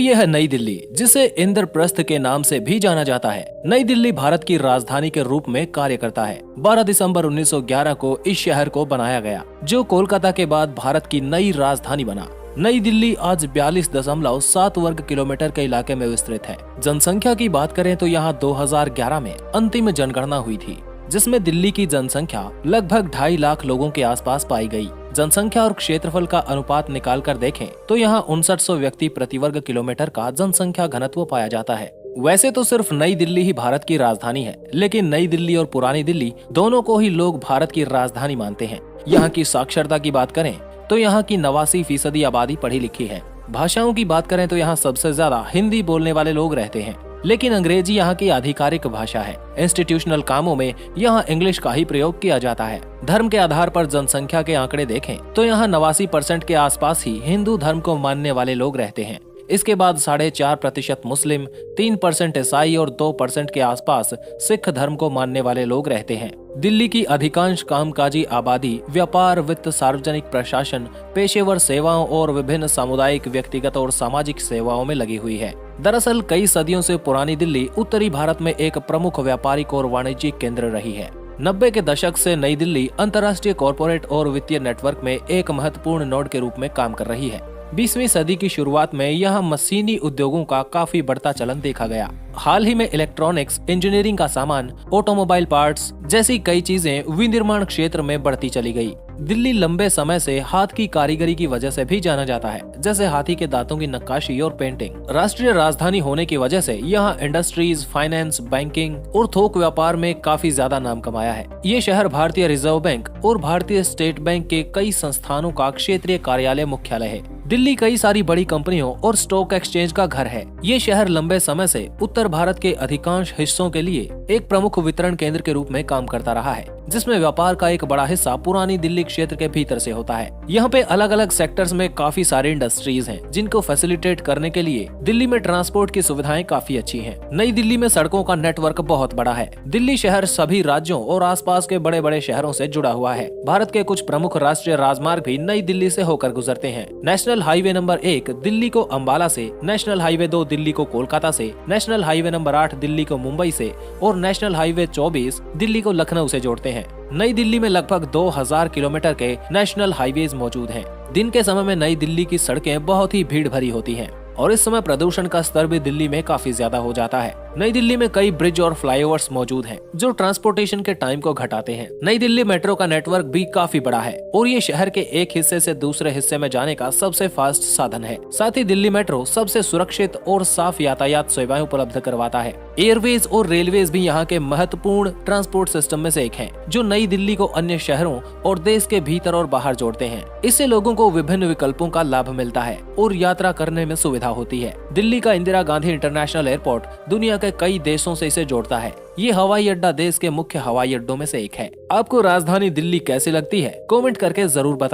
ये है नई दिल्ली, जिसे इंद्रप्रस्थ के नाम से भी जाना जाता है। नई दिल्ली भारत की राजधानी के रूप में कार्य करता है। 12 दिसंबर 1911 को इस शहर को बनाया गया, जो कोलकाता के बाद भारत की नई राजधानी बना। नई दिल्ली आज 42.7 वर्ग किलोमीटर के इलाके में विस्तृत है। जनसंख्या की बात करें तो यहाँ 2011 में अंतिम जनगणना हुई थी, जिसमें दिल्ली की जनसंख्या लगभग 2.5 लाख लोगों के आसपास पाई गई। जनसंख्या और क्षेत्रफल का अनुपात निकाल कर देखें तो यहाँ 5900 व्यक्ति प्रति वर्ग किलोमीटर का जनसंख्या घनत्व पाया जाता है। वैसे तो सिर्फ नई दिल्ली ही भारत की राजधानी है, लेकिन नई दिल्ली और पुरानी दिल्ली दोनों को ही लोग भारत की राजधानी मानते हैं। यहाँ की साक्षरता की बात करें तो यहाँ की 89% आबादी पढ़ी लिखी है। भाषाओं की बात करें तो यहाँ सबसे ज्यादा हिंदी बोलने वाले लोग रहते हैं, लेकिन अंग्रेजी यहाँ की आधिकारिक भाषा है। इंस्टीट्यूशनल कामों में यहाँ इंग्लिश का ही प्रयोग किया जाता है। धर्म के आधार पर जनसंख्या के आंकड़े देखें तो यहाँ 89% के आसपास ही हिंदू धर्म को मानने वाले लोग रहते हैं। इसके बाद 4.5% मुस्लिम, 3% ईसाई और 2% के आसपास सिख धर्म को मानने वाले लोग रहते हैं। दिल्ली की अधिकांश कामकाजी आबादी व्यापार, वित्त, सार्वजनिक प्रशासन, पेशेवर सेवाओं और विभिन्न सामुदायिक, व्यक्तिगत और सामाजिक सेवाओं में लगी हुई है। दरअसल कई सदियों से पुरानी दिल्ली उत्तरी भारत में एक प्रमुख व्यापारिक और वाणिज्यिक केंद्र रही है। 90 के दशक से नई दिल्ली अंतर्राष्ट्रीय कॉरपोरेट और वित्तीय नेटवर्क में एक महत्वपूर्ण नोड के रूप में काम कर रही है। 20वीं सदी की शुरुआत में यहाँ मशीनी उद्योगों का काफी बढ़ता चलन देखा गया। हाल ही में इलेक्ट्रॉनिक्स, इंजीनियरिंग का सामान, ऑटोमोबाइल पार्ट्स जैसी कई चीजें विनिर्माण क्षेत्र में बढ़ती चली गई। दिल्ली लंबे समय से हाथ की कारीगरी की वजह से भी जाना जाता है, जैसे हाथी के दांतों की नक्काशी और पेंटिंग। राष्ट्रीय राजधानी होने की वजह से यहाँ इंडस्ट्रीज, फाइनेंस, बैंकिंग और थोक व्यापार में काफी ज्यादा नाम कमाया है। ये शहर भारतीय रिजर्व बैंक और भारतीय स्टेट बैंक के कई संस्थानों का क्षेत्रीय कार्यालय मुख्यालय है। दिल्ली कई सारी बड़ी कंपनियों और स्टॉक एक्सचेंज का घर है। ये शहर लंबे समय से उत्तर भारत के अधिकांश हिस्सों के लिए एक प्रमुख वितरण केंद्र के रूप में काम करता रहा है, जिसमें व्यापार का एक बड़ा हिस्सा पुरानी दिल्ली क्षेत्र के भीतर से होता है। यहाँ पे अलग अलग सेक्टर्स में काफी सारी इंडस्ट्रीज हैं, जिनको फैसिलिटेट करने के लिए दिल्ली में ट्रांसपोर्ट की सुविधाएं काफी अच्छी हैं। नई दिल्ली में सड़कों का नेटवर्क बहुत बड़ा है। दिल्ली शहर सभी राज्यों और आसपास के बड़े बड़े शहरों से जुड़ा हुआ है। भारत के कुछ प्रमुख राष्ट्रीय राजमार्ग भी नई दिल्ली से होकर गुजरते हैं। नेशनल हाईवे नंबर 1 दिल्ली को अंबाला से, नेशनल हाईवे 2 दिल्ली को कोलकाता से, नेशनल हाईवे नंबर 8 दिल्ली को मुंबई से और नेशनल हाईवे 24 दिल्ली को लखनऊ से जोड़ते हैं। नई दिल्ली में लगभग 2000 किलोमीटर के नेशनल हाईवेज मौजूद हैं। दिन के समय में नई दिल्ली की सड़कें बहुत ही भीड़ भरी होती हैं और इस समय प्रदूषण का स्तर भी दिल्ली में काफी ज्यादा हो जाता है। नई दिल्ली में कई ब्रिज और फ्लाईओवर्स मौजूद हैं, जो ट्रांसपोर्टेशन के टाइम को घटाते हैं। नई दिल्ली मेट्रो का नेटवर्क भी काफी बड़ा है और ये शहर के एक हिस्से से दूसरे हिस्से में जाने का सबसे फास्ट साधन है। साथ ही दिल्ली मेट्रो सबसे सुरक्षित और साफ यातायात सेवाएं उपलब्ध करवाता है। एयरवेज और रेलवेज भी यहाँ के महत्वपूर्ण ट्रांसपोर्ट सिस्टम में से एक है, जो नई दिल्ली को अन्य शहरों और देश के भीतर और बाहर जोड़ते हैं। इससे लोगों को विभिन्न विकल्पों का लाभ मिलता है और यात्रा करने में सुविधा होती है। दिल्ली का इंदिरा गांधी इंटरनेशनल एयरपोर्ट दुनिया के कई देशों से इसे जोड़ता है। ये हवाई अड्डा देश के मुख्य हवाई अड्डों में से एक है। आपको राजधानी दिल्ली कैसी लगती है? कमेंट करके जरूर बताएं।